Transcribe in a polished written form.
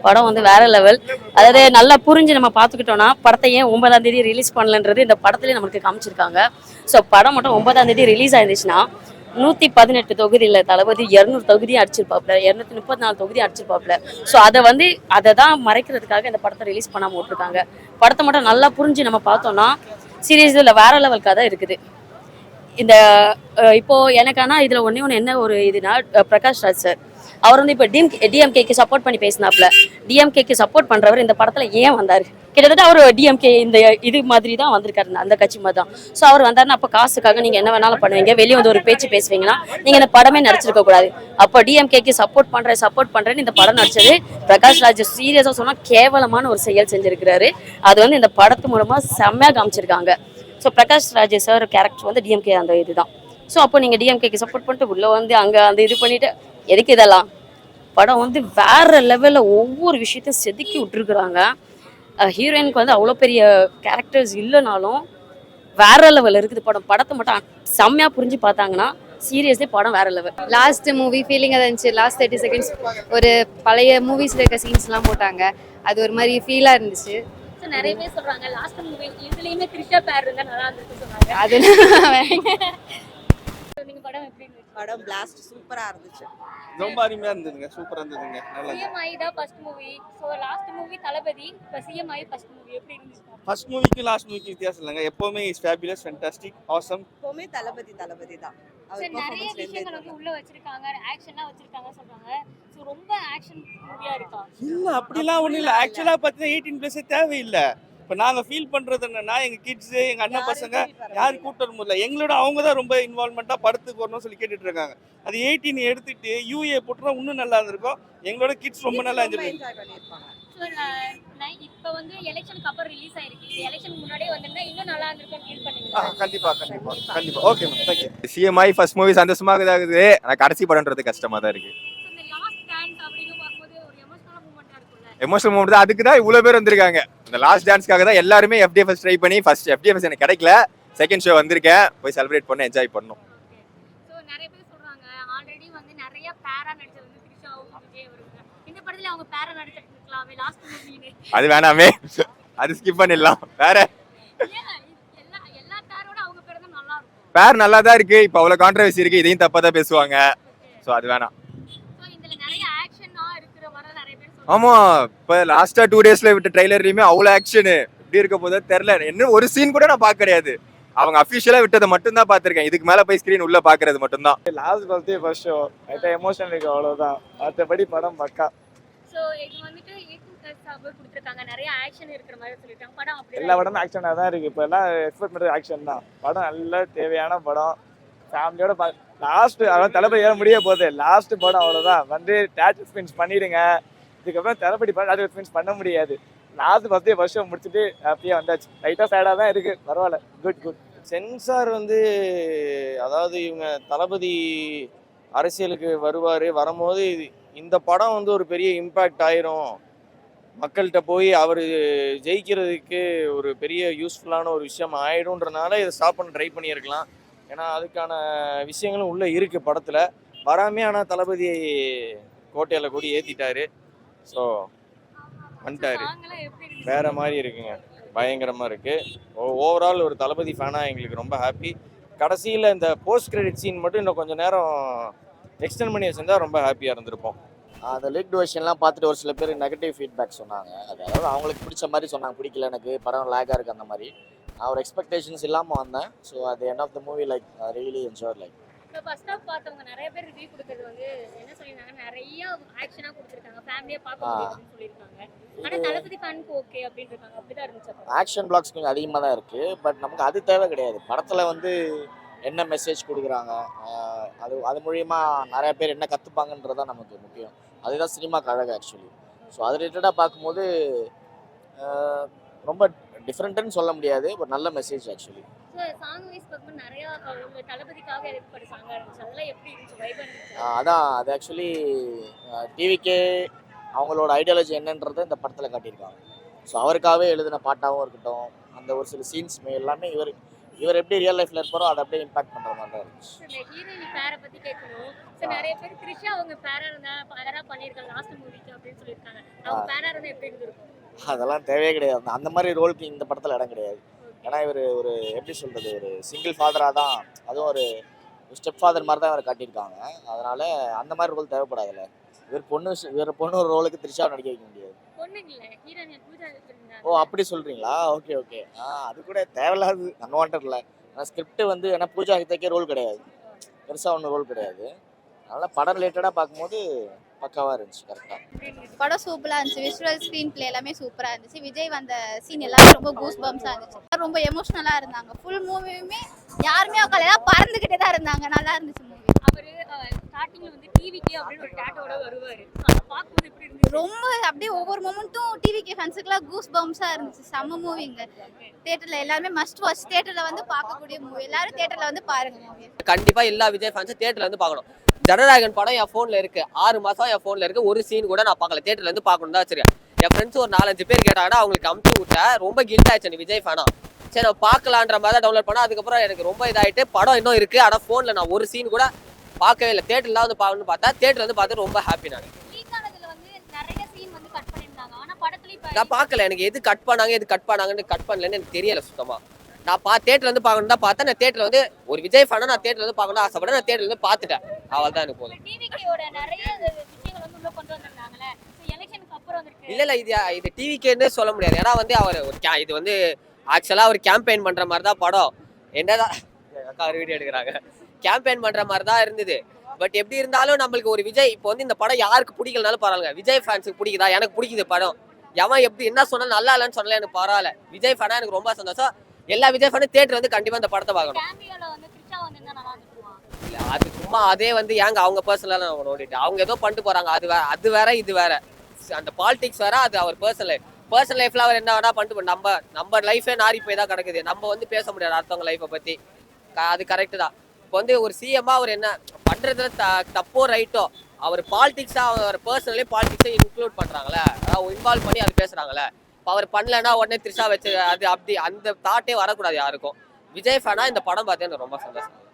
படம் வந்து வேற லெவல். அதாவது நல்லா புரிஞ்சு நம்ம பார்த்துக்கிட்டோம்னா படத்தை ஏன் 9ஆம் தேதி ரிலீஸ் பண்ணலன்றது இந்த படத்துலேயே நம்மளுக்கு காமிச்சிருக்காங்க. ஸோ படம் மட்டும் 9ஆம் தேதி ரிலீஸ் ஆயிருந்துச்சுன்னா 118 தொகுதியில் தளபதி 200 தொகுதி அடிச்சிருப்பாப்ல, 234 தொகுதி அடிச்சிருப்பாப்ல. ஸோ அதை தான் மறைக்கிறதுக்காக இந்த படத்தை ரிலீஸ் பண்ணாமல் விட்டுருக்காங்க. படத்தை மட்டும் நல்லா புரிஞ்சு நம்ம பார்த்தோம்னா சீரியஸில் வேற லெவல் கதை இருக்குது. இந்த இப்போ எனக்கு ஆனால் இதில் ஒன்று என்ன ஒரு இதுனா பிரகாஷ் ராஜ் சார் அவர் வந்து இப்போ டிஎம்கேக்கு சப்போர்ட் பண்ணி பேசினாப்ல. டிஎம்கேக்கு சப்போர்ட் பண்ணுறவர் இந்த படத்தில் ஏன் வந்தார்? கிட்டத்தட்ட அவர் டிஎம்கே இந்த இது மாதிரி தான் வந்திருக்காரு, அந்த கட்சி மாதிரி தான். ஸோ அவர் வந்தாருன்னா அப்போ காசுக்காக நீங்கள் என்ன வேணாலும் பண்ணுவீங்க, வெளியே வந்து ஒரு பேச்சு பேசுவீங்கன்னா நீங்கள் இந்த படமே நடிச்சிருக்க கூடாது. அப்போ டிஎம்கேக்கு சப்போர்ட் பண்ணுறேன்னு இந்த படம் நடிச்சது பிரகாஷ் ராஜ் சீரியஸாக சொன்னால் கேவலமான ஒரு செயல் செஞ்சிருக்கிறாரு. அது வந்து இந்த படத்து மூலமாக செம்மையாக காமிச்சிருக்காங்க. So Prakash Raj sir character வந்து டிஎம்கே அந்த இதுதான். ஸோ அப்போ நீங்கள் டிஎம்கேக்கு சப்போர்ட் பண்ணிட்டு உள்ளே வந்து அங்கே அந்த இது பண்ணிட்டு எதுக்கு இதெல்லாம்? படம் வந்து வேற லெவலில் ஒவ்வொரு விஷயத்தையும் செதுக்கி விட்டுருக்குறாங்க. ஹீரோயினுக்கு வந்து அவ்வளோ பெரிய கேரக்டர்ஸ் இல்லைனாலும் வேற லெவல் இருக்குது படம். படத்தை மட்டும் செம்மையாக புரிஞ்சு பார்த்தாங்கன்னா சீரியஸ்லி படம் வேற லெவல். லாஸ்ட் மூவி ஃபீலிங்காக இருந்துச்சு. லாஸ்ட் 30 செகண்ட்ஸ் ஒரு பழைய மூவிஸில் இருக்க சீன்ஸ்லாம் போட்டாங்க. அது ஒரு மாதிரி ஃபீலாக இருந்துச்சு. நிறைய பேர் சொல்றாங்க லாஸ்ட் மூவி இதுலயுமே த்ரிஷா பேர் இருந்தா நல்லா இருந்துச்சு சொன்னாங்க. அது நீங்க படம் எப்படி இருந்துச்சு? படம் பிளாஸ்ட் சூப்பரா இருந்துச்சு. ரொம்ப அருமையா இருந்ததுங்க, சூப்பரா இருந்ததுங்க. நல்லா சிஎம் ஆயி தான் first movie. So last movie Thalapathy, இப்ப சிஎம் ஆயி ஃபர்ஸ்ட் மூவி எப்படி இருந்துச்சு? ஃபர்ஸ்ட் மூவிக்கு லாஸ்ட் மூவிக்கு வித்தியாசம் இல்லைங்க. எப்பவுமே இஸ் ஃபேபியலஸ், ஃபேண்டாஸ்டிக், ஆசம். எப்பவுமே தளபதி தான். சார் நிறைய விஷயங்கள் வந்து உள்ள வச்சிருக்காங்க, ஆக்ஷனா வச்சிருக்காங்க சொல்றாங்க. சோ ரொம்ப ஆக்ஷன் மூவியா இருக்கா? இல்ல அப்படிலாம் ஒண்ணும் இல்ல. ஆக்சுவலா பார்த்தீங்கன்னா 18+ தேவையில்லை. இப்போ நாங்கள் ஃபீல் பண்ணுறது என்னன்னா, எங்கள் கிட்ஸு எங்கள் அண்ணன் பசங்க யாரும் கூட்டு வர முடியல. எங்களோட அவங்க தான் ரொம்ப இன்வால்மெண்ட்டாக படத்துக்கு வரணும்னு சொல்லி கேட்டுட்டு இருக்காங்க. அது 18 எடுத்துட்டு யூஏ போட்டுனா இன்னும் நல்லா இருந்திருக்கும். எங்களோட கிட்ஸ் ரொம்ப நல்லா என்ஜாய் பண்ணியிருப்பாங்க. இப்போ வந்து எலெக்ஷனுக்கு அப்புறம் ரிலீஸ் ஆயிருக்கு. எலெக்ஷனுக்கு முன்னாடியே வந்திருந்தா இன்னும் நல்லா இருந்திருக்கும் ஃபீல் பண்ணீங்களா? கண்டிப்பா. Okay ma'am, thank you. சிஎம்ஐ ஃபர்ஸ்ட் மூவி சந்தோஷமாக தான் இருக்குது. ஆனால் கடைசி படம்ன்றது கஷ்டமாக தான் இருக்குது. எமோஷனல் மூமெண்ட் தான். அதுக்கு தான் இவ்வளோ பேர் வந்திருக்காங்க. இந்த லாஸ்ட் டான்ஸ்க்காக தான் எல்லாருமே எஃப்டிஎஃப்எஸ் ட்ரை பண்ணி ஃபர்ஸ்ட் எஃப்டிஎஃப்எஸ் எனக்கு கிடைக்கல, செகண்ட் ஷோ வந்திருக்கேன். போய் செலிப்ரேட் பண்ண என்ஜாய் பண்ணணும். ஸோ நிறைய பேர் சொல்றாங்க ஆல்ரெடி வந்து நிறைய பேரா நடிச்சது வந்து த்ரிஷாவும் விஜய் அவர்கள். இந்த படத்துல அவங்க பேரா நடிச்சிருக்கலாமே லாஸ்ட் மூவில. அது வேணாமே, அது ஸ்கிப் பண்ணிடலாம். வேற எல்லா பேரோட அவங்க பேர் தான் நல்லா இருக்கும். பேர் நல்லா தான் இருக்கு. இப்போ அவ்வளோ கான்ட்ரவர்சி இருக்கு, இதையும் தப்பா தான் பேசுவாங்க. ஸோ அது வேணாம். ஆமா, இப்ப லாஸ்டா 2 டேஸ்ல விட்ட ட்ரைலர்லயுமே அவ்வளவு ஆக்ஷனு எப்படி இருக்க போதோ தெரியல. இன்னும் ஒரு சீன் கூட நான் பார்க்க கிடையாது. அவங்க அபிஷியலா விட்டதை மட்டும் தான் பார்த்திருக்கேன். இதுக்கு மேல போய் ஸ்கிரீன் உள்ள பாக்குறது மட்டும் தான். லாஸ்ட் பர்த்டே ஃபர்ஸ்ட் ஷோ லைட்டா எமோஷனல் இருக்கு, அவ்வளவுதான். மற்றபடி படம் பக்கா. சோ இது வந்துட்டு 18+ சப்போர்ட் கொடுத்திருக்காங்க, நிறைய ஆக்ஷன் இருக்கிற மாதிரி சொல்லிட்டாங்க. படம் அப்படியே எல்லா படமும் ஆக்ஷனா தான் இருக்கு. இப்ப எல்லாம் எக்ஸ்பெக்ட் பண்றது ஆக்ஷன் தான். படம் நல்ல தேவையான படம். ஃபேமிலியோட லாஸ்ட் அதான் தளபதி ஏற முடிய போகுது. லாஸ்ட் படம் அவ்வளவுதான். வந்து டேட் எக்ஸ்பீரியன்ஸ் பண்ணிடுங்க. இதுக்கப்புறம் தளபதி படம் அது எக்ஸ்பீரியன்ஸ் பண்ண முடியாது. லாஸ்ட் பர்த்டே ஃபர்ஸ்ட் ஷோ முடிச்சுட்டு ஹாப்பியா வந்தாச்சு. லைட்டா சேடா தான் இருக்கு, பரவாயில்ல. குட். சென்சார் வந்து அதாவது இவங்க தளபதி அரசியலுக்கு வரும்போது இந்த படம் வந்து ஒரு பெரிய இம்பேக்ட் ஆயிரும், மக்கள்கிட்ட போய் அவர் ஜெயிக்கிறதுக்கு ஒரு பெரிய யூஸ்ஃபுல்லான ஒரு விஷயம் ஆயிடும்ன்றனால இதை ஸ்டாப் பண்ண ட்ரை பண்ணியிருக்கலாம். ஏன்னா அதுக்கான விஷயங்களும் உள்ளே இருக்குது படத்தில். வராமே ஆனால் தளபதி கோட்டையில் கூடி ஏற்றிட்டாரு. ஸோ வந்துட்டாரு. வேற மாதிரி இருக்குங்க, பயங்கரமாக இருக்குது. ஓவரால் ஒரு தளபதி ஃபேனாக எங்களுக்கு ரொம்ப ஹாப்பி. கடைசியில் இந்த போஸ்ட் கிரெடிட் சீன் மட்டும் இன்னும் கொஞ்சம் நேரம் எக்ஸ்டெண்ட் பண்ணி வச்சிருந்தா ரொம்ப ஹாப்பியாக இருந்திருப்போம். அந்த லீக் வெர்ஷன்லாம் பார்த்துட்டு ஒரு சில பேர் நெகட்டிவ் ஃபீட்பேக் சொன்னாங்க. அதாவது அவங்களுக்கு பிடிச்ச மாதிரி சொன்னாங்க, பிடிக்கல எனக்கு படம் லேக்காக இருக்குது அந்த மாதிரி. நான் ஒரு எக்ஸ்பெக்டேஷன்ஸ் இல்லாமல் வந்தேன். ஸோ அது end of the movie like really enjoy like. இப்போ ஃபர்ஸ்ட் ஆஃப் பார்த்தவங்க நிறைய பேர் ரிவ்யூ கொடுக்குறது வந்து என்ன சொல்லியிருந்தாங்க, நிறைய ஆக்ஷனாக கொடுத்துருக்காங்க, ஃபேமிலியாக பார்க்க முடியும்னு சொல்லியிருக்காங்க. ஆனால் தளபதி ஃபேனுக்கு ஓகே அப்படின்னு இருக்காங்க. அப்படிதான் இருந்துச்சு. ஆக்ஷன் பிளாக்ஸ் கொஞ்சம் அதிகமாக தான் இருக்குது. பட் நமக்கு அது தேவை கிடையாது. படத்தில் வந்து என்ன மெசேஜ் கொடுக்குறாங்க, அது மூலியமா நிறைய பேர் என்ன கற்றுப்பாங்கன்றது தான் நமக்கு முக்கியம். அதுதான் சினிமாக்கு அழகு ஆக்சுவலி. ஸோ அது ரிலேட்டடாக பார்க்கும்போது ரொம்ப டிஃப்ரெண்ட்டுன்னு சொல்ல முடியாது, ஒரு நல்ல மெசேஜ் ஆக்சுவலி. அதான் அது ஆக்சுவலி டிவிக்கே அவங்களோட ஐடியாலஜி என்னன்றதை இந்த படத்தில் காட்டியிருக்காங்க. ஸோ அவருக்காகவே எழுதின பாட்டாகவும் இருக்கட்டும், அந்த ஒரு சில சீன்ஸ் எல்லாமே இவர் எப்படி ரியல் லைஃப்ல இருப்பாரோ அதை அப்படியே இம்பாக்ட் பண்ற மாதிரி தான் இருந்துச்சு. ஹீரோயின் பேரை பத்தி கேட்கணும். நிறைய பேர் த்ரிஷா அவங்க பேரா இருந்தா பேரா பண்ணிருக்காங்க லாஸ்ட் மூவிக்கு அப்படின்னு சொல்லியிருக்காங்க. அவங்க பேரா இருந்தா எப்படி இருந்திருக்கும்? அதெல்லாம் தேவையே கிடையாது. அந்த மாதிரி ரோலுக்கு இந்த படத்துல இடம் கிடையாது. ஏன்னா இவர் ஒரு எப்படி சொல்றது, ஒரு சிங்கிள் ஃபாதரா தான், அதுவும் ஒரு ஸ்டெப் ஃபாதர் மாதிரி தான் இவரை காட்டியிருக்காங்க. அதனால அந்த மாதிரி ரோல் தேவைப்படாதுல்ல. இவர் பொண்ணு ஒரு ரோலுக்கு த்ரிஷா நடிக்க வைக்க முடியாது. ஓ அப்படி சொல்றீங்களா? Okay okay. அது கூட தேவையில்லாது, அன்வான்டட்ல. ஆனால் ஸ்கிரிப்ட் வந்து ஏன்னா பூஜா ஹித்தைக்கே ரோல் கிடையாது, பெருசாக ஒன்றும் ரோல் கிடையாது. அதனால படம் ரிலேட்டடாக பார்க்கும்போது பக்காவாக இருந்துச்சு. கரெக்டாக படம் சூப்பராக இருந்துச்சு. விஷுவல் ஸ்க்ரீன் பிளே எல்லாமே சூப்பராக இருந்துச்சு. விஜய் வந்த சீன் எல்லாமே ரொம்ப கூஸ் பம்ஸாக இருந்துச்சு. ரொம்ப எமோஷ்னலாக இருந்தாங்க. ஃபுல் மூவியுமே யாருமே உட்கால பறந்துக்கிட்டே தான் இருந்தாங்க. நல்லா இருந்துச்சு மூவி. அவரு ஸ்டார்டிங்ல வந்து டிவிகே அப்படின்னு ஒரு டேட்டோட வருவாரு. அதை பார்க்கும்போது எப்படி இருந்துச்சு? ரொம்ப அப்படியே ஒவ்வொரு மொமெண்ட்டும் டிவிகே ஃபேன்ஸுக்குலாம் கூஸ் பம்ஸாக இருந்துச்சு. செம்ம மூவிங்க. தியேட்டரில் எல்லாருமே மஸ்ட் வாட்ச். தியேட்டரில் வந்து பார்க்கக்கூடிய மூவி. எல்லாரும் தியேட்டரில் வந்து பாருங்க மூவி. கண்டிப்பா எல்லா விஜய் ஃபேன்ஸும் தியேட்டர்ல வந்து பார்க்கணும். ஜனநாயகன் படம் என் ஃபோன்ல இருக்கு. 6 மாசம் என் ஃபோன்ல இருக்கு. ஒரு சீன் கூட நான் பார்க்கல. தியேட்டர்ல இருந்து பார்க்கணும் தான் வச்சிருக்கேன். என் ஃப்ரெண்ட்ஸ் ஒரு 4-5 பேர் கேட்டாங்கன்னா அவங்களுக்கு அமுச்சு விட்டேன். ரொம்ப கில்ட் ஆயிடுச்சு நீ விஜய் ஃபேனா. சரி நான் பார்க்கலான்ற மாதிரி தான் டவுன்லோட் பண்ணேன். அதுக்கப்புறம் எனக்கு ரொம்ப இதாயிட்டு படம் இன்னும் இருக்கு. ஆனால் ஃபோன்ல நான் ஒரு சீன் கூட பார்க்கவே இல்லை. தியேட்டர்ல வந்து பார்க்கணும்னு பார்த்தா தியேட்டர்ல வந்து பார்த்து ரொம்ப ஹாப்பி. நான் நிறைய சீன் வந்து கட் பண்ணிருந்தாங்க. ஆனா படத்துல நான் பார்க்கல. எனக்கு எது கட் பண்ணாங்கன்னு கட் பண்ணலன்னு எனக்கு தெரியல சுத்தமா. நான் தியேட்டர்ல வந்து பார்க்கணும் தான் பார்த்தேன். நான் தியேட்டர்ல வந்து ஒரு விஜய் ஃபேனா நான் தியேட்டர்ல வந்து பார்க்கணும் ஆசைப்பட்டேன். நான் தியேட்டர்ல வந்து பார்த்துட்டேன். அவள் தான் எனக்கு போதும். டிவிகேயோட நிறைய விஷயங்கள் வந்து உள்ள கொண்டு வந்திருந்தாங்களே. எலெக்ஷனுக்கு அப்புறம் வந்திருக்கு. இல்ல இது டிவிக்கேன்னு சொல்ல முடியாது. ஏன்னா வந்து அவர் ஒரு இது வந்து ஆக்சுவலா அவர் கேம்பெயின் பண்ற மாதிரி தான் படம். என்னதான் அக்கா ஒரு வீடியோ எடுக்கிறாங்க. கேம்பெயின் பண்ற மாதிரி தான் இருந்தது. பட் எப்படி இருந்தாலும் நம்மளுக்கு ஒரு விஜய் இப்போ வந்து இந்த படம் யாருக்கு பிடிக்கலனாலும் பரவாயில்ல. விஜய் ஃபேன்ஸுக்கு பிடிக்குதா? எனக்கு பிடிக்குது படம். எவன் எப்படி என்ன சொன்னாலும் நல்லா இல்லைன்னு சொன்னாலும் எனக்கு பரவாயில்ல. விஜய் ஃபேனா எனக்கு ரொம்ப சந்தோஷம். எல்லா விஜய் ஃபேனும் தியேட்டர் வந்து கண்டிப்பா இந்த படத்தை பார்க்கணும். அது சும்மா அதே வந்து ஏங்க அவங்க பர்சனலா நான் நோண்டிட்டு அவங்க ஏதோ பண்ணிட்டு போறாங்க. அது வேற இது வேற. அந்த பாலிடிக்ஸ் வேற, அது அவர் பர்சனல் லைஃப்ல அவர் என்ன வேணா பண்ணிட்டு நம்ம லைஃபே நாரி போய் தான் கிடக்குது. நம்ம வந்து பேச முடியாது அடுத்தவங்க லைஃபை பத்தி. அது கரெக்டு தான். இப்போ வந்து ஒரு சிஎம்மா அவர் என்ன பண்றதுல தப்போ ரைட்டோ, அவர் பாலிடிக்ஸா அவர் பர்சனலே பாலிடிக்ஸை இன்க்ளூட் பண்றாங்களே, அதாவது இன்வால்வ் பண்ணி அது பேசுறாங்களே. இப்போ அவர் பண்ணலன்னா உடனே த்ரிஷா வச்சு அது அப்படி அந்த தாட்டே வரக்கூடாது யாருக்கும். விஜய் ஃபேனா இந்த படம் பார்த்து எனக்கு ரொம்ப சந்தோஷம்.